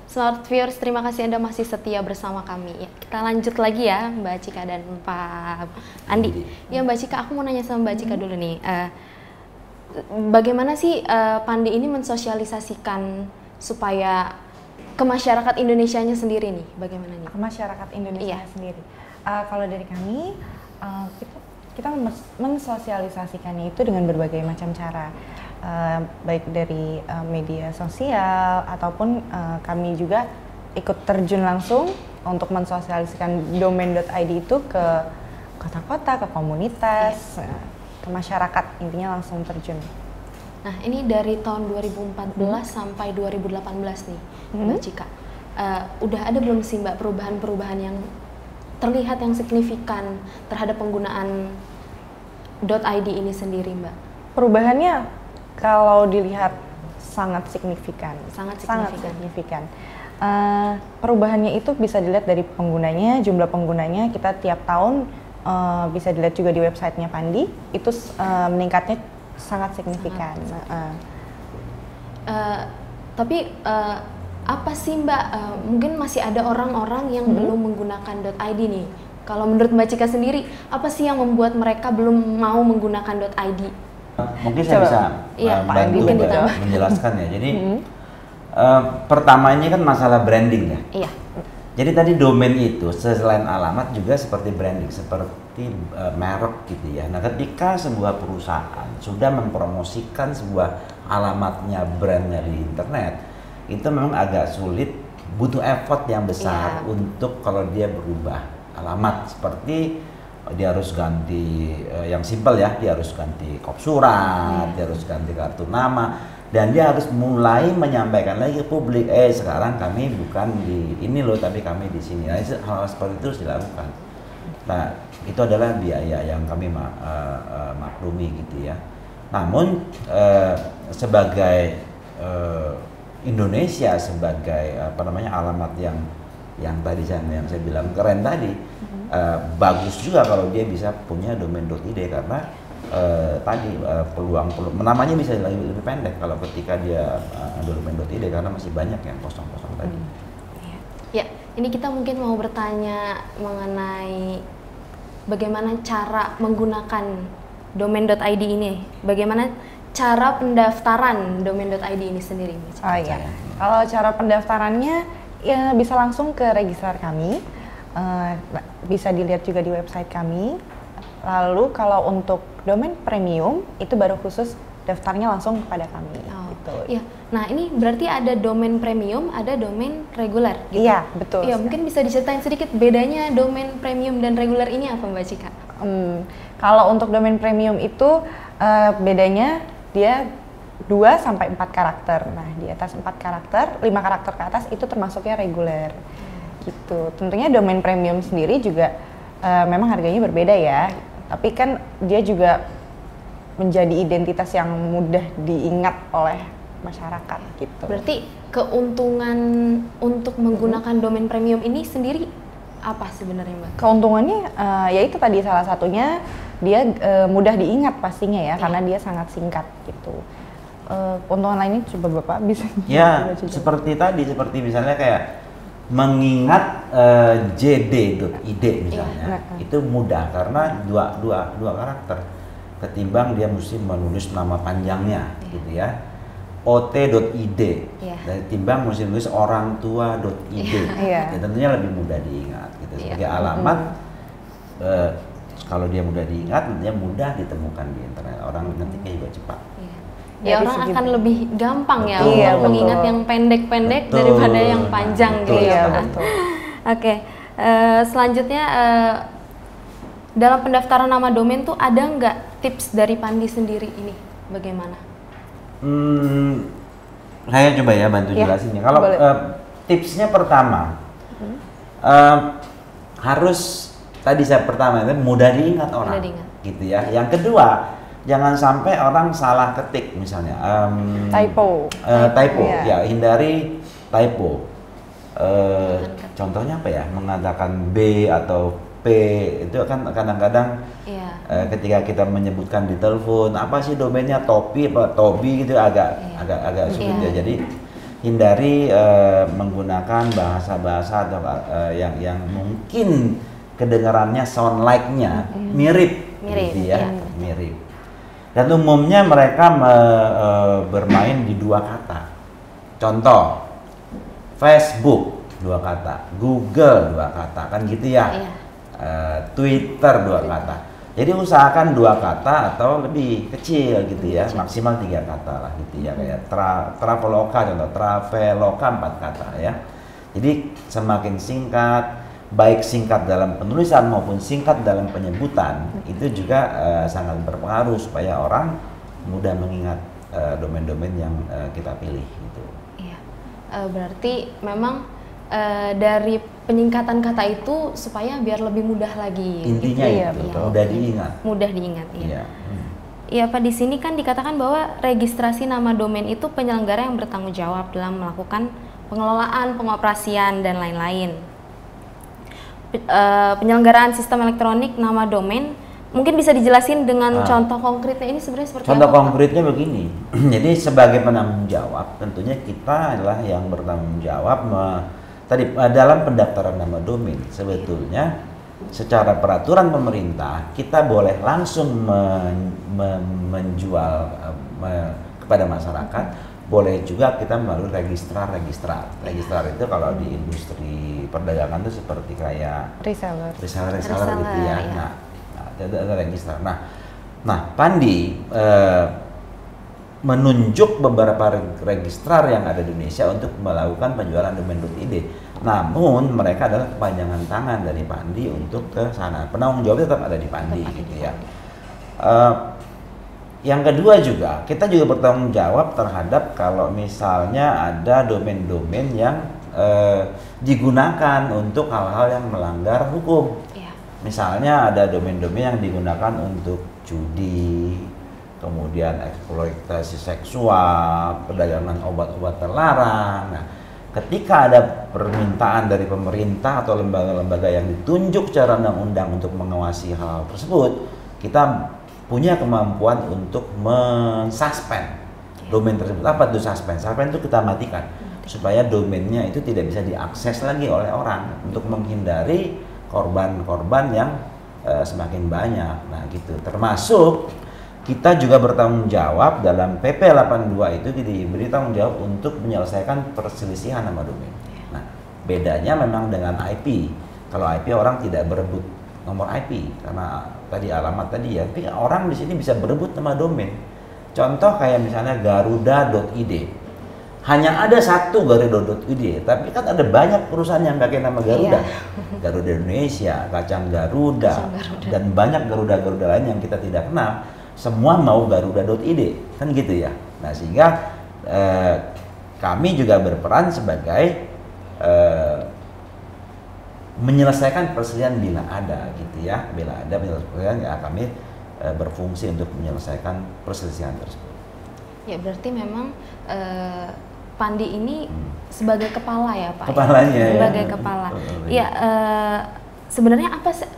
Smart Viewers, terima kasih Anda masih setia bersama kami. Ya, kita lanjut lagi ya, Mbak Cika dan Pak Andi. Ya Mbak Cika, aku mau nanya sama Mbak Cika dulu nih. Bagaimana sih Pandi ini mensosialisasikan supaya ke masyarakat Indonesianya sendiri nih? Bagaimana nih? Ke masyarakat Indonesia sendiri. Kalau dari kami, kita mensosialisasikannya itu dengan berbagai macam cara. Baik dari media sosial ataupun kami juga ikut terjun langsung untuk mensosialisasikan domain.id itu ke kota-kota, ke komunitas, ke masyarakat, intinya langsung terjun. Nah ini dari tahun 2014 sampai 2018 nih Mbak Cika, udah ada belum sih Mbak perubahan-perubahan yang terlihat yang signifikan terhadap penggunaan .id ini sendiri Mbak? Perubahannya kalau dilihat sangat signifikan. Sangat signifikan. Perubahannya itu bisa dilihat dari penggunanya, jumlah penggunanya. Kita tiap tahun bisa dilihat juga di websitenya Pandi, itu meningkatnya sangat signifikan. Tapi apa sih Mbak, mungkin masih ada orang-orang yang belum menggunakan .id nih. Kalau menurut Mbak Cika sendiri, apa sih yang membuat mereka belum mau menggunakan .id? Mungkin saya bisa bantu menjelaskan ya. Jadi pertama ini kan masalah branding ya. Iya. Jadi tadi domain itu selain alamat juga seperti branding, seperti merek gitu ya. Nah ketika sebuah perusahaan sudah mempromosikan sebuah alamatnya, brandnya di internet, itu memang agak sulit, butuh effort yang besar untuk kalau dia berubah alamat. Seperti dia harus ganti yang simpel ya, dia harus ganti kop surat, dia harus ganti kartu nama, dan dia harus mulai menyampaikan lagi ke publik, sekarang kami bukan di ini loh, tapi kami di sini. Nah, hal seperti itu harus dilakukan. Nah, itu adalah biaya yang kami maklumi gitu ya. Namun sebagai Indonesia sebagai alamat yang tadi yang saya bilang keren tadi, bagus juga kalau dia bisa punya domain.id karena peluang namanya bisa lebih pendek kalau ketika dia domain.id karena masih banyak yang kosong-kosong tadi. Ya, ini kita mungkin mau bertanya mengenai bagaimana cara menggunakan domain.id ini, bagaimana cara pendaftaran domain.id ini sendiri. Kalau cara pendaftarannya ya bisa langsung ke registrar kami. Bisa dilihat juga di website kami. Lalu kalau untuk domain premium itu baru khusus daftarnya langsung kepada kami. Gitu. Iya. Nah ini berarti ada domain premium, ada domain reguler. Gitu. Iya betul. Iya mungkin bisa diceritain sedikit bedanya domain premium dan reguler ini apa Mbak Cika? Kalau untuk domain premium itu bedanya dia 2-4 karakter. Nah di atas 4 karakter, 5 karakter ke atas itu termasuknya reguler. Gitu. Tentunya domain premium sendiri juga memang harganya berbeda ya, tapi kan dia juga menjadi identitas yang mudah diingat oleh masyarakat gitu. Berarti keuntungan untuk menggunakan domain premium ini sendiri apa sebenarnya Mbak? Keuntungannya ya itu tadi salah satunya dia mudah diingat pastinya ya, karena dia sangat singkat gitu. Keuntungan lainnya coba Bapak bisa. Ya seperti tadi, seperti misalnya kayak mengingat jd.id misalnya, itu mudah karena dua karakter ketimbang dia mesti menulis nama panjangnya gitu ya, ot.id dan timbang mesti menulis orang tua.id. Tentunya lebih mudah diingat gitu. Sebagai alamat kalau dia mudah diingat, tentunya mudah ditemukan di internet, orang ngetiknya juga cepat. Ya orang akan lebih gampang ya untuk mengingat yang pendek-pendek daripada yang panjang gitu ya Pak. Oke, selanjutnya dalam pendaftaran nama domain tuh ada nggak tips dari Pandi sendiri ini bagaimana? Saya coba ya bantu jelasinnya. Kalau tipsnya pertama harus tadi saya pertama itu mudah diingat orang, gitu ya. Yang kedua jangan sampai orang salah ketik misalnya typo ya, hindari typo. Contohnya apa ya, mengatakan B atau P itu kan kadang-kadang ketika kita menyebutkan di telepon apa sih domainnya Topi gitu agak sulit ya. Jadi hindari menggunakan bahasa-bahasa atau yang mungkin kedengarannya sound like-nya mirip gitu ya, mirip. Dan umumnya mereka bermain di 2 kata. Contoh, Facebook 2 kata, Google 2 kata, kan gitu ya. Twitter 2 kata. Jadi usahakan 2 kata atau lebih kecil gitu ya, maksimal 3 kata lah gitu ya, kayak Traveloka contoh, Traveloka 4 kata ya. Jadi semakin singkat, baik singkat dalam penulisan maupun singkat dalam penyebutan, itu juga sangat berpengaruh supaya orang mudah mengingat domain-domain yang kita pilih gitu. Iya, berarti memang dari penyingkatan kata itu supaya biar lebih mudah lagi. Intinya itu, mudah diingat. Mudah diingat ya. Iya. Iya Pak, di sini kan dikatakan bahwa registrasi nama domain itu penyelenggara yang bertanggung jawab dalam melakukan pengelolaan, pengoperasian dan lain-lain. Penyelenggaraan sistem elektronik nama domain mungkin bisa dijelasin dengan contoh konkretnya ini sebenarnya seperti contoh apa? Contoh konkretnya begini. Jadi sebagai penanggung jawab tentunya kita adalah yang bertanggung jawab dalam pendaftaran nama domain. Sebetulnya secara peraturan pemerintah kita boleh langsung menjual kepada masyarakat, boleh juga kita melalui registrar. Registrar itu kalau di industri perdagangan itu seperti kayak reseller gitu ya. Nah, ada registrar. Nah, Pandi menunjuk beberapa registrar yang ada di Indonesia untuk melakukan penjualan domain.id. Namun mereka adalah kepanjangan tangan dari Pandi untuk ke sana. Penanggung jawab tetap ada di Pandi gitu ya. Yang kedua juga, kita juga bertanggung jawab terhadap kalau misalnya ada domain-domain yang digunakan untuk hal-hal yang melanggar hukum. Misalnya ada domain-domain yang digunakan untuk judi, kemudian eksploitasi seksual, perdagangan obat-obat terlarang. Nah, ketika ada permintaan dari pemerintah atau lembaga-lembaga yang ditunjuk secara undang-undang untuk mengawasi hal tersebut, kita punya kemampuan untuk mensuspend domain tersebut. Apa itu suspend? Suspend itu kita matikan supaya domainnya itu tidak bisa diakses lagi oleh orang untuk menghindari korban-korban yang semakin banyak. Nah, gitu. Termasuk kita juga bertanggung jawab dalam PP 82 itu diberi tanggung jawab untuk menyelesaikan perselisihan nama domain. Nah, bedanya memang dengan IP. Kalau IP orang tidak berebut nomor IP karena tadi alamat tadi ya, tapi orang di sini bisa berebut nama domain. Contoh kayak misalnya garuda.id. Hanya ada satu garuda.id, tapi kan ada banyak perusahaan yang pakai nama Garuda. Garuda Indonesia, Kacang Garuda, dan banyak Garuda-Garuda lain yang kita tidak kenal. Semua mau garuda.id, kan gitu ya. Nah, sehingga kami juga berperan sebagai menyelesaikan perselisihan bila ada gitu ya. Bila ada perselisihan ya kami berfungsi untuk menyelesaikan perselisihan tersebut. Ya, berarti memang Pandi ini sebagai kepala ya Pak? Kepalanya sebagai kepala. Iya, sebenarnya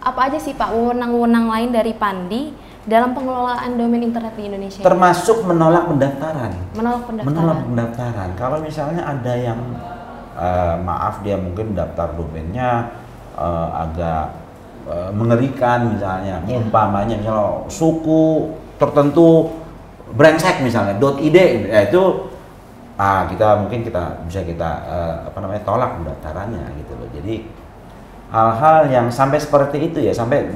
apa aja sih Pak wewenang-wewenang lain dari Pandi dalam pengelolaan domain internet di Indonesia? Termasuk menolak pendaftaran. Menolak pendaftaran. Kalau misalnya ada yang maaf dia mungkin daftar domainnya agak mengerikan misalnya, umpamanya misalnya suku tertentu brengsek misalnya .id, ya itu kita bisa tolak pendaftarannya gitu loh. Jadi hal-hal yang sampai seperti itu ya, sampai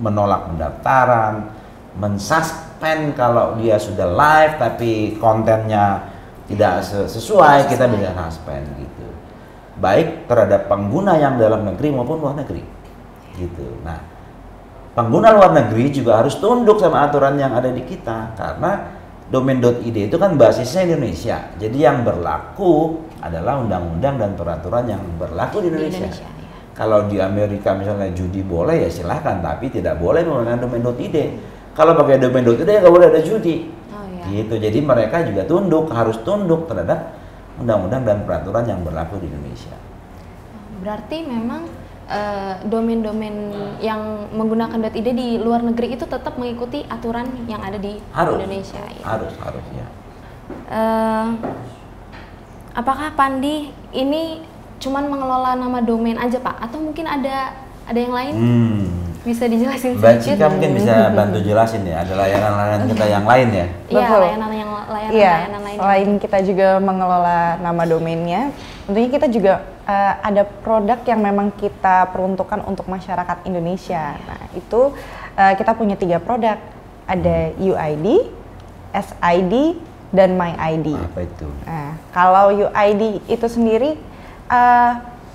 menolak pendaftaran, mensuspend kalau dia sudah live tapi kontennya tidak sesuai, kita bisa suspend gitu. Baik terhadap pengguna yang dalam negeri maupun luar negeri gitu. Nah, pengguna luar negeri juga harus tunduk sama aturan yang ada di kita, karena domain.id itu kan basisnya Indonesia. Jadi yang berlaku adalah undang-undang dan peraturan yang berlaku di Indonesia. Kalau di Amerika misalnya judi boleh ya silahkan, tapi tidak boleh menggunakan domain.id. Kalau pakai domain.id ya nggak boleh ada judi. Gitu. Jadi mereka juga harus tunduk terhadap undang-undang dan peraturan yang berlaku di Indonesia. Berarti memang domain-domain yang menggunakan .id di luar negeri itu tetap mengikuti aturan yang ada di Indonesia. Ya. Harus ya. apakah Pandi ini cuman mengelola nama domain aja Pak? Atau mungkin ada yang lain? Bisa dijelasin Mbak sedikit? Cika mungkin bisa bantu jelasin ya, ada layanan-layanan kita yang lain ya? Iya, layanan lain. Selain kita juga mengelola nama domainnya, tentunya kita juga ada produk yang memang kita peruntukkan untuk masyarakat Indonesia. Nah, itu kita punya 3 produk. Ada UID, SID, dan MyID. Apa itu? Nah, kalau UID itu sendiri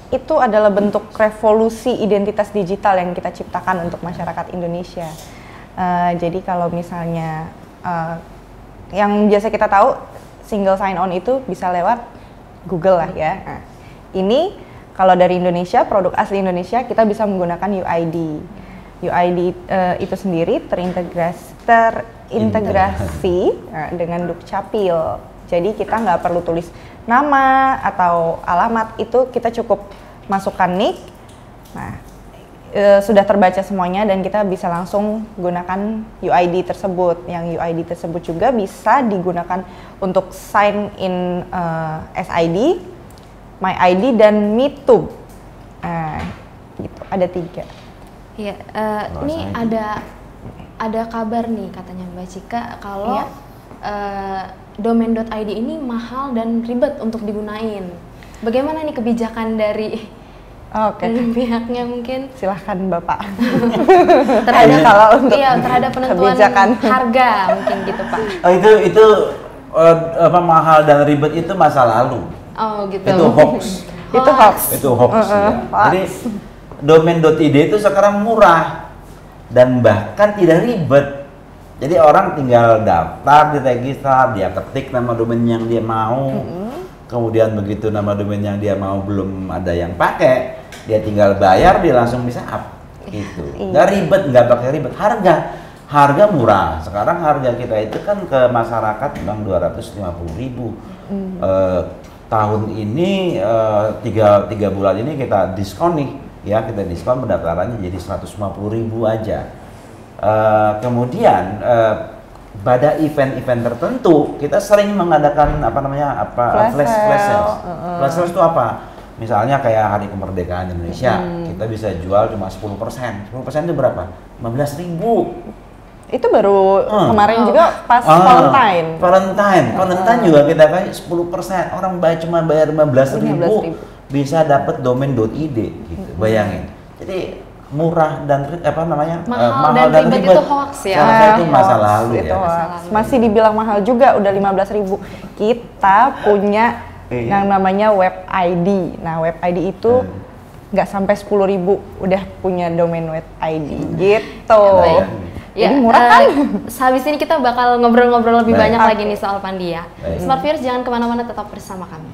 itu adalah bentuk revolusi identitas digital yang kita ciptakan untuk masyarakat Indonesia. Jadi kalau misalnya yang biasa kita tahu single sign on itu bisa lewat Google lah ya. Nah, ini kalau dari Indonesia, produk asli Indonesia, kita bisa menggunakan UID. UID itu sendiri terintegrasi dengan Dukcapil. Jadi kita nggak perlu tulis nama atau alamat, itu kita cukup masukkan NIK. Nah, sudah terbaca semuanya dan kita bisa langsung gunakan UID tersebut. Yang UID tersebut juga bisa digunakan untuk sign in SID, MyID, dan MeToo. Nah, gitu. Ada 3. Iya, ini ada kabar nih katanya Mbak Cika kalau domain.id ini mahal dan ribet untuk digunain. Bagaimana nih kebijakan dari pihaknya mungkin? Silahkan Bapak. terhadap penentuan harga mungkin gitu Pak. Itu mahal dan ribet itu masa lalu. Oh gitu. Itu hoax. Itu hoax. Ya. Jadi domain.id itu sekarang murah dan bahkan tidak ribet. Jadi orang tinggal daftar di register, dia ketik nama domain yang dia mau. Kemudian begitu nama domain yang dia mau belum ada yang pakai, dia tinggal bayar, dia langsung bisa up. Gitu. Nggak ribet, nggak pakai ribet. Harga murah. Sekarang harga kita itu kan ke masyarakat memang 250.000. Tahun ini 3 bulan ini kita diskon nih. Ya, kita diskon pendaftarannya jadi 150.000 aja. Kemudian pada event-event tertentu kita sering mengadakan flash sales. Flash sales itu apa? Misalnya kayak Hari Kemerdekaan Indonesia, kita bisa jual cuma 10%. 10% itu berapa? 15.000. Itu baru kemarin juga pas Valentine. Valentine juga kita kasih 10%. Orang cuma bayar 15.000 bisa dapat domain.id gitu. Bayangin. Jadi murah dan mahal dan ribet itu hoax ya. Itu masa lalu ya. Masih dibilang mahal juga, udah 15.000. Kita punya yang namanya web ID. Nah, web ID itu nggak sampai 10.000 udah punya domain web ID gitu. Jadi murah kan? Habis ini kita bakal ngobrol-ngobrol lebih banyak lagi nih soal Pandi ya. Smart Viewers jangan kemana-mana, tetap bersama kami.